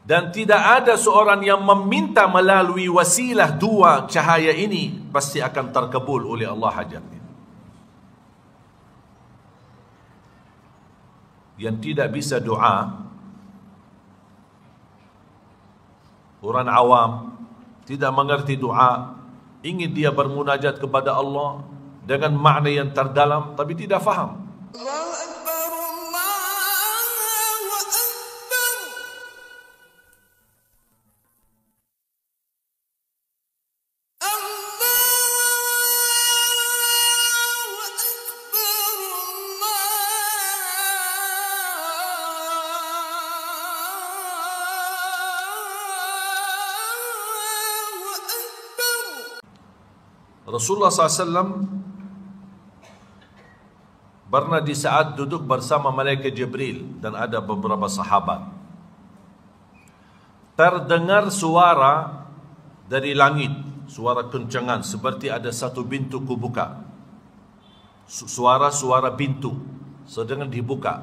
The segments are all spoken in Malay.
Dan tidak ada seorang yang meminta melalui wasilah dua cahaya ini pasti akan terkabul oleh Allah hajatnya. Yang tidak bisa doa, orang awam tidak mengerti doa, ingin dia bermunajat kepada Allah dengan makna yang terdalam tapi tidak faham. Rasulullah SAW pernah di saat duduk bersama malaikat Jibril dan ada beberapa sahabat, terdengar suara dari langit, suara kencangan seperti ada satu pintu kubuka, suara pintu sedang dibuka.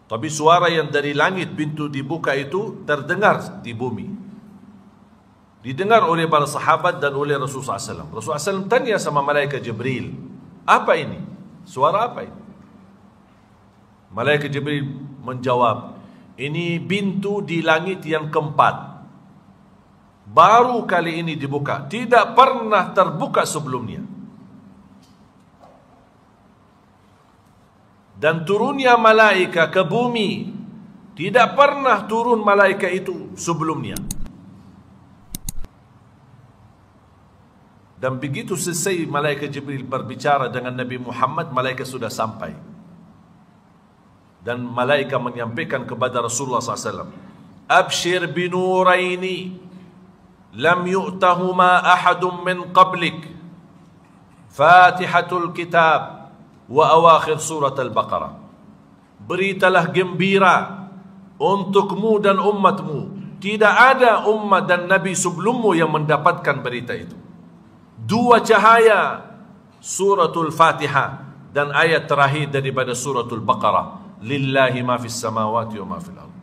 Tapi suara yang dari langit pintu dibuka itu terdengar di bumi, didengar oleh para sahabat dan oleh Rasulullah SAW. Rasulullah SAW tanya sama malaikat Jibril, apa ini? Suara apa ini? Malaikat Jibril menjawab, ini pintu di langit yang keempat, baru kali ini dibuka, tidak pernah terbuka sebelumnya. Dan turunnya malaikat ke bumi, tidak pernah turun malaikat itu sebelumnya. Dan begitu selesai malaikat Jibril berbicara dengan Nabi Muhammad, malaikat sudah sampai. Dan malaikat menyampaikan kepada Rasulullah SAW, Abshir binuraini lam yu'tahuma ahadun min qablik, Fatihatul Kitab wa awakhir surat Al-Baqarah. Beritalah gembira untukmu dan umatmu, tidak ada umat dan Nabi sebelummu yang mendapatkan berita itu. Dua cahaya, suratul Fatihah dan ayat terakhir daripada suratul Baqarah, lillahi ma fis samawati wa ma fil ardh.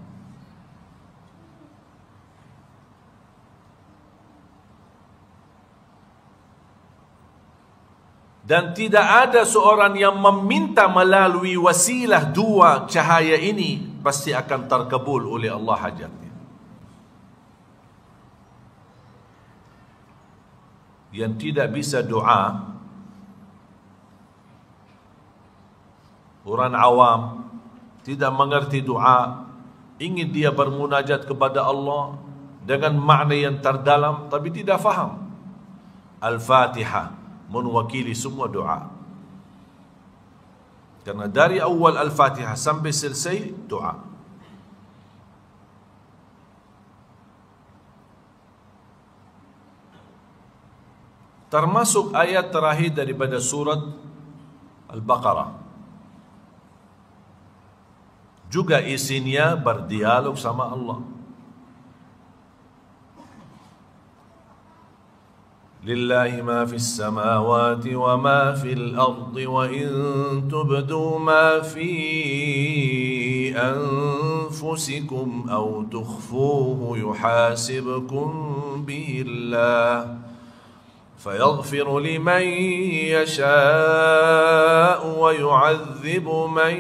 Dan tidak ada seorang yang meminta melalui wasilah dua cahaya ini pasti akan terkabul oleh Allah hajatnya. Yang tidak bisa doa, orang awam tidak mengerti doa, ingin dia bermunajat kepada Allah dengan makna yang terdalam tapi tidak faham. Al-Fatihah mewakili semua doa, karena dari awal Al-Fatihah sampai selesai doa. Termasuk ayat terakhir daripada surat Al-Baqarah, juga isinya berdialog sama Allah. Lillahi ma fis samawati wa ma fil ardi wa in tubdu ma fi anfusikum aw tukhfuhu yuhasibkum billah فيغفر لمن يشاء ويعذب من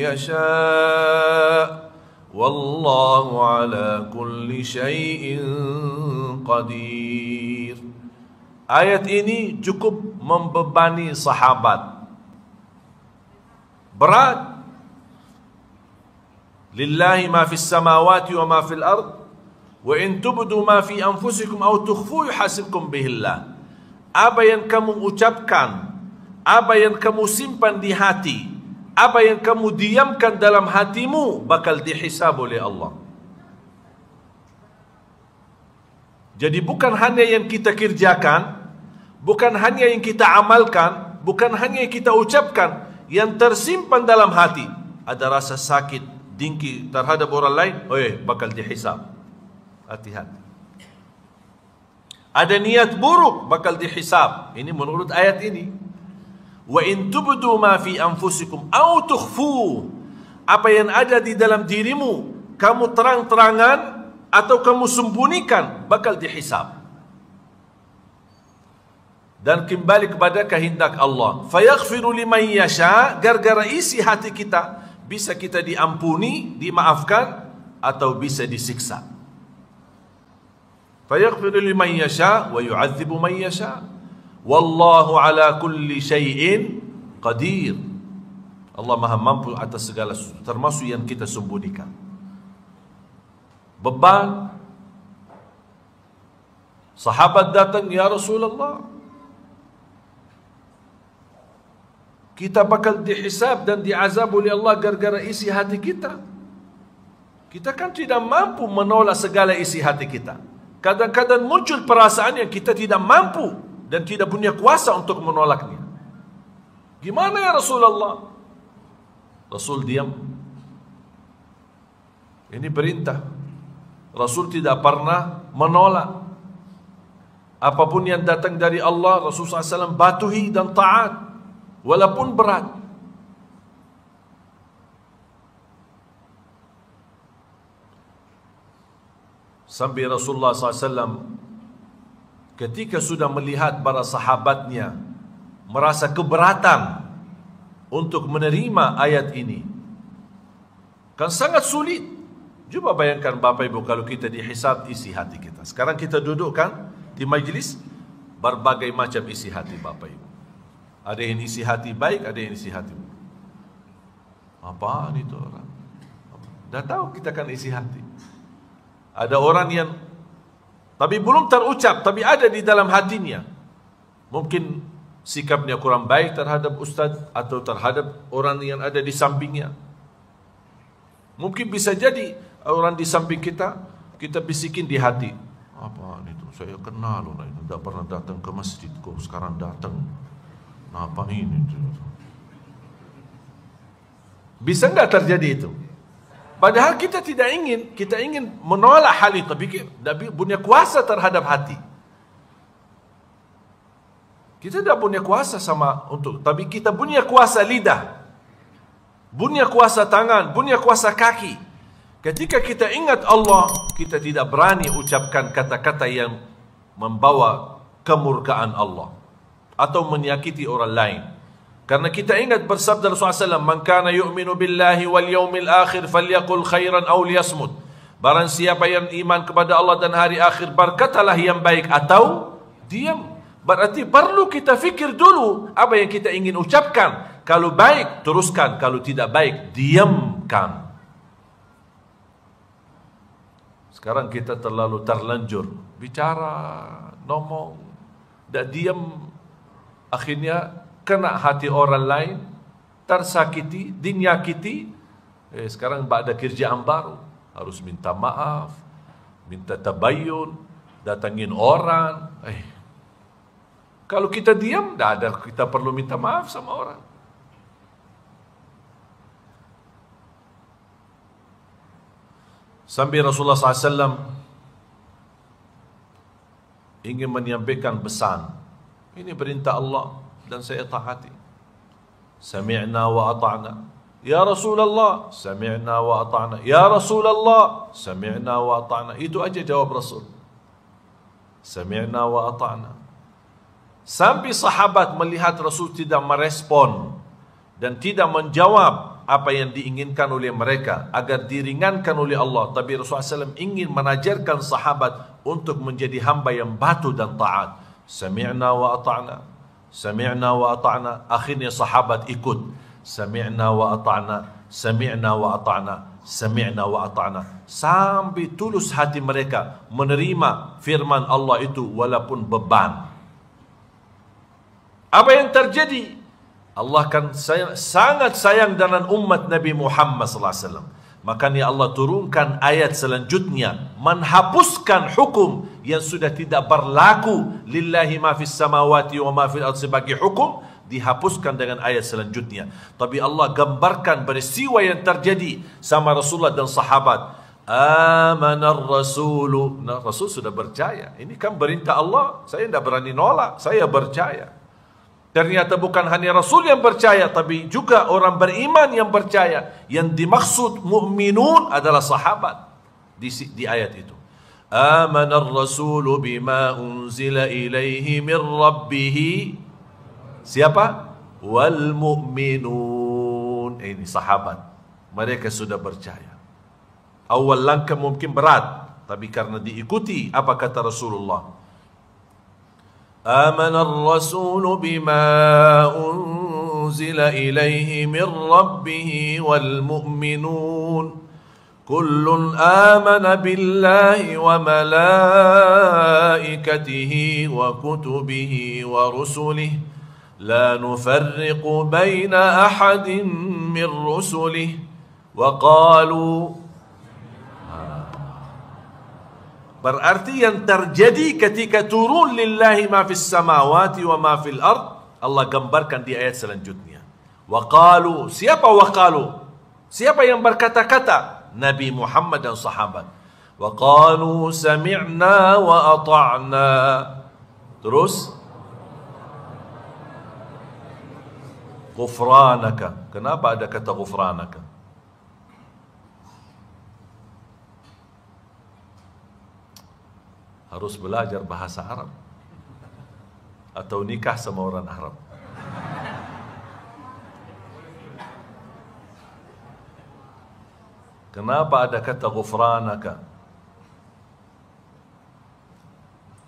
يشاء والله على كل شيء قدير. Ayat ini cukup membebani sahabat, berat. Lillahi ma fis samawati wa ma fil ard wa in tubdu ma fi anfusikum aw tukhfu yuhasibkum bihillah. Apa yang kamu ucapkan, apa yang kamu simpan di hati, apa yang kamu diamkan dalam hatimu bakal dihisab oleh Allah. Jadi bukan hanya yang kita kerjakan, bukan hanya yang kita amalkan, bukan hanya yang kita ucapkan, yang tersimpan dalam hati. Ada rasa sakit, dengki terhadap orang lain, bakal dihisab. Hati-hati. Ada niat buruk, bakal dihisab. Ini menurut ayat ini. Wa in tubdu ma fi anfusikum aw tukhfu, apa yang ada di dalam dirimu, kamu terang-terangan atau kamu sembunyikan, bakal dihisab. Dan kembali kepada kehendak Allah. Fayaghfiru liman yasha, gara-gara isi hati kita, bisa kita diampuni, dimaafkan, atau bisa disiksa. Fayaghfiru liman yasha wa yu'adzibu man yasha. Wallahu ala kulli syai'in qadir. Allah Maha mampu atas segala sesuatu, termasuk yang kita sembunyikan. Beban. Sahabat datang, ya Rasulullah, kita bakal dihisab dan diazab oleh Allah gara-gara isi hati kita. Kita kan tidak mampu menolak segala isi hati kita. Kadang-kadang muncul perasaan yang kita tidak mampu dan tidak punya kuasa untuk menolaknya. Gimana ya Rasulullah? Rasul diam. Ini perintah. Rasul tidak pernah menolak. Apapun yang datang dari Allah, Rasulullah SAW patuhi dan taat. Walaupun berat. Sampai Rasulullah SAW ketika sudah melihat para sahabatnya merasa keberatan untuk menerima ayat ini, kan sangat sulit. Coba bayangkan Bapak Ibu, kalau kita dihisab isi hati kita. Sekarang kita dudukkan di majlis, berbagai macam isi hati Bapak Ibu. Ada yang isi hati baik, ada yang isi hati buruk. Apaan itu orang? Dah tahu kita kan isi hati. Ada orang yang tapi belum terucap, tapi ada di dalam hatinya. Mungkin sikapnya kurang baik terhadap ustaz atau terhadap orang yang ada di sampingnya. Mungkin bisa jadi orang di samping kita, kita bisikin di hati. Apaan itu? Saya kenal orang itu, tidak pernah datang ke masjid kok, sekarang datang. Apa ini? Bisa enggak terjadi itu? Padahal kita tidak ingin, kita ingin menolak hal itu, tapi punya kuasa terhadap hati. Kita tidak punya kuasa tapi kita punya kuasa lidah, punya kuasa tangan, punya kuasa kaki. Ketika kita ingat Allah, kita tidak berani ucapkan kata-kata yang membawa kemurkaan Allah atau menyakiti orang lain. Karena kita ingat bersabda Rasulullah SAW, "Man kana yu'minu billahi wal yawmil akhir falyaqul khairan aw liyasmut." Barang siapa yang iman kepada Allah dan hari akhir, berkatalah yang baik atau diam. Berarti perlu kita fikir dulu apa yang kita ingin ucapkan. Kalau baik, teruskan. Kalau tidak baik, diamkan. Sekarang kita terlalu terlanjur bicara, ngomong, dan diam. Akhirnya kena hati orang lain, tersakiti, dinyakiti. Sekarang ada kerjaan baru, harus minta maaf, minta tabayyun, datangin orang. Kalau kita diam, tidak ada kita perlu minta maaf sama orang. Sampai Rasulullah SAW ingin menyampaikan pesan. Ini perintah Allah dan saya taati. Sami'na wa ata'na. Ya Rasulullah, sami'na wa ata'na. Ya Rasulullah, sami'na wa ata'na. Itu aja jawab Rasul. Sami'na wa ata'na. Sampai sahabat melihat Rasul tidak merespon dan tidak menjawab apa yang diinginkan oleh mereka agar diringankan oleh Allah. Tapi Rasulullah SAW ingin mengajarkan sahabat untuk menjadi hamba yang patuh dan taat. Sami'na wa ata'na. Sami'na wa ata'na. Akhirnya sahabat ikut. Sami'na wa ata'na. Sami'na wa ata'na. Sami'na wa ata'na. Sampai tulus hati mereka menerima firman Allah itu walaupun beban. Apa yang terjadi? Allah kan sangat sayang dengan umat Nabi Muhammad SAW. Makanya Allah turunkan ayat selanjutnya menghapuskan hukum yang sudah tidak berlaku. Lillahi ma fis samawati wa ma fil ardi sebagai hukum dihapuskan dengan ayat selanjutnya. Tapi Allah gambarkan peristiwa yang terjadi sama Rasulullah dan sahabat. Amanar rasulu. Nah, Rasul sudah percaya. Ini kan perintah Allah. Saya tidak berani nolak. Saya percaya. Ternyata bukan hanya Rasul yang percaya, tapi juga orang beriman yang percaya. Yang dimaksud mu'minun adalah sahabat di ayat itu. Amana ar-rasulu bima unzila ilaihi min rabbih. Siapa? Wal mu'minun. Ini sahabat. Mereka sudah percaya. Awal langkah mungkin berat, tapi karena diikuti apa kata Rasulullah. آمن الرسول بما أنزل إليه من ربه والمؤمنون كل آمن بالله وملائكته وكتبه ورسله لا نفرق بين أحد من رسله وقالوا. Berarti yang terjadi ketika turun lillahi ma fis samawati wa ma fil ard, Allah gambarkan di ayat selanjutnya. Wa qalu, siapa wa qalu? Siapa yang berkata-kata? Nabi Muhammad dan sahabat. Wa qalu sami'na wa ata'na. Terus ghufranaka. Kenapa ada kata ghufranaka? Harus belajar bahasa Arab atau nikah sama orang Arab. Kenapa ada kata ghufranaka?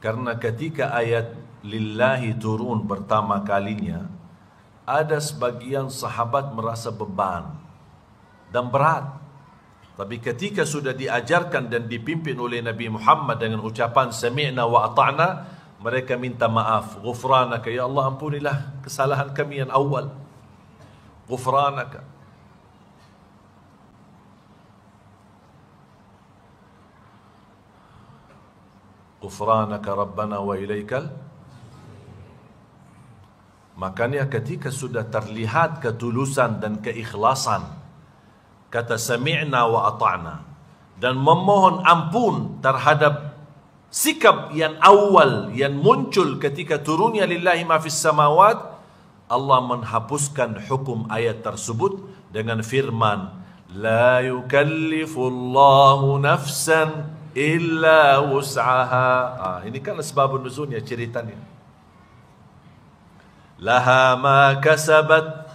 Karena ketika ayat lillahi turun pertama kalinya, ada sebagian sahabat merasa beban dan berat. Tapi ketika sudah diajarkan dan dipimpin oleh Nabi Muhammad dengan ucapan sami'na wa ata'na, mereka minta maaf. Ghufranaka, ya Allah ampunilah kesalahan kami yang awal. Ghufranaka. Ghufranaka Rabbana wa ilaikal. Makanya ketika sudah terlihat ketulusan dan keikhlasan, kata sami'na wa ata'na, dan memohon ampun terhadap sikap yang awal yang muncul ketika turunnya lillahi ma fis samawat, Allah menghapuskan hukum ayat tersebut dengan firman la yukallifullahu nafsan illa wus'aha. Ini kan sebab nuzulnya ceritanya. Laha ma kasabat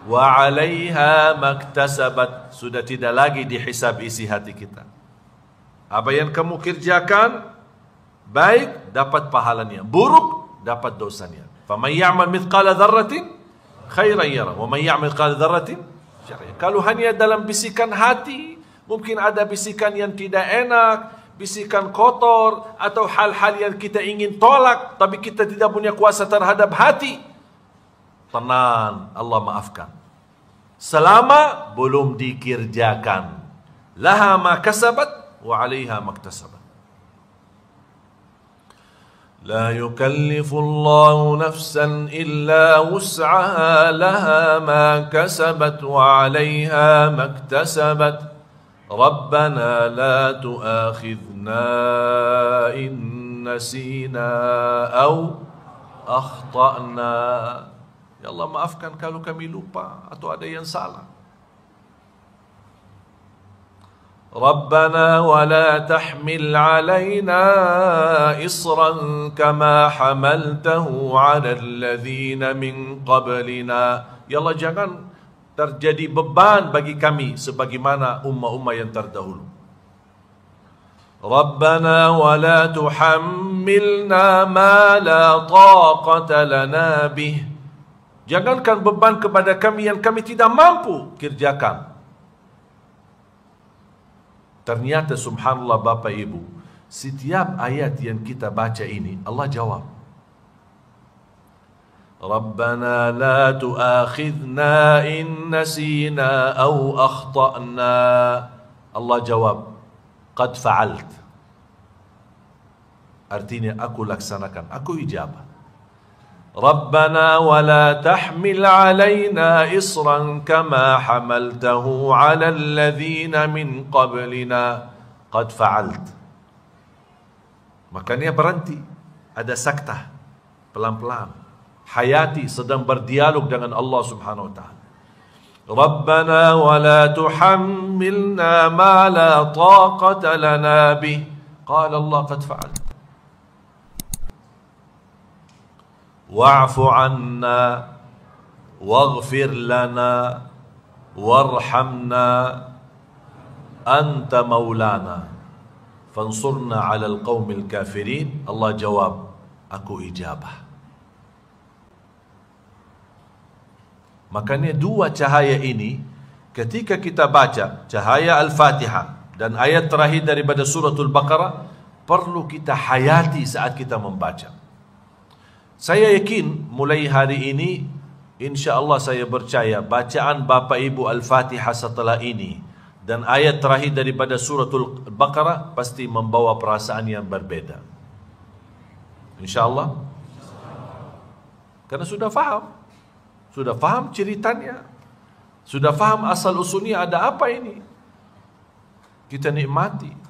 wa 'alaiha maktasabat. Sudah tidak lagi dihisab isi hati kita. Apa yang kamu kerjakan baik dapat pahalanya, buruk dapat dosanya. Faman ya'mal mithqala dzarratin khairan yara wa man ya'mal mithqala dzarratin syarran. Kalau hanya dalam bisikan hati, mungkin ada bisikan yang tidak enak, bisikan kotor atau hal-hal yang kita ingin tolak, tapi kita tidak punya kuasa terhadap hati. Tenang, Allah maafkan. Selama belum dikerjakan. Laha ma kasabat wa 'alaiha maktasabat. La yukallifullahu nafsan illa wus'aha laha ma kasabat wa 'alaiha maktasabat. Rabbana la tu'akhidhna in nasina aw akhta'na. Ya Allah, maafkan kalau kami lupa atau ada yang salah. Rabbana wa la tahmil 'alaina isran kama hamaltahu 'ala alladhina min qablina. Ya Allah, jangan terjadi beban bagi kami sebagaimana ummah-ummah yang terdahulu. Rabbana wa la tuhammilna ma la taqata lana bih. Jangankan beban kepada kami yang kami tidak mampu kerjakan. Ternyata subhanallah Bapak Ibu, setiap ayat yang kita baca ini Allah jawab. Rabbana la tu'akhidna in nasina aw akhta'na. Allah jawab, qad fa'alt. Artinya aku laksanakan, aku ijabah. Rabbana wa la tahmil 'alaina isran kama hamaltahu 'ala alladhina min qablina qad fa'alt. Makanya berhenti, ada saktah, pelan-pelan. hayati, sedang berdialog dengan Allah Subhanahu wa taala. Rabbana wa la tuhammilna ma la taqata lana bih. Qala Allah qad fa'al. Wa'fu 'anna waghfir lana warhamna anta maulana fansurna 'alal qaumil kafirin. Allah jawab, aku ijabah. Makanya dua cahaya ini ketika kita baca cahaya Al-Fatihah dan ayat terakhir daripada suratul Baqarah perlu kita hayati saat kita membaca. Saya yakin mulai hari ini insya-Allah saya percaya bacaan Bapak Ibu Al-Fatihah setelah ini dan ayat terakhir daripada suratul Baqarah pasti membawa perasaan yang berbeda. Insya-Allah. Karena sudah faham. Sudah faham ceritanya. Sudah faham asal usulnya ada apa ini. Kita nikmati.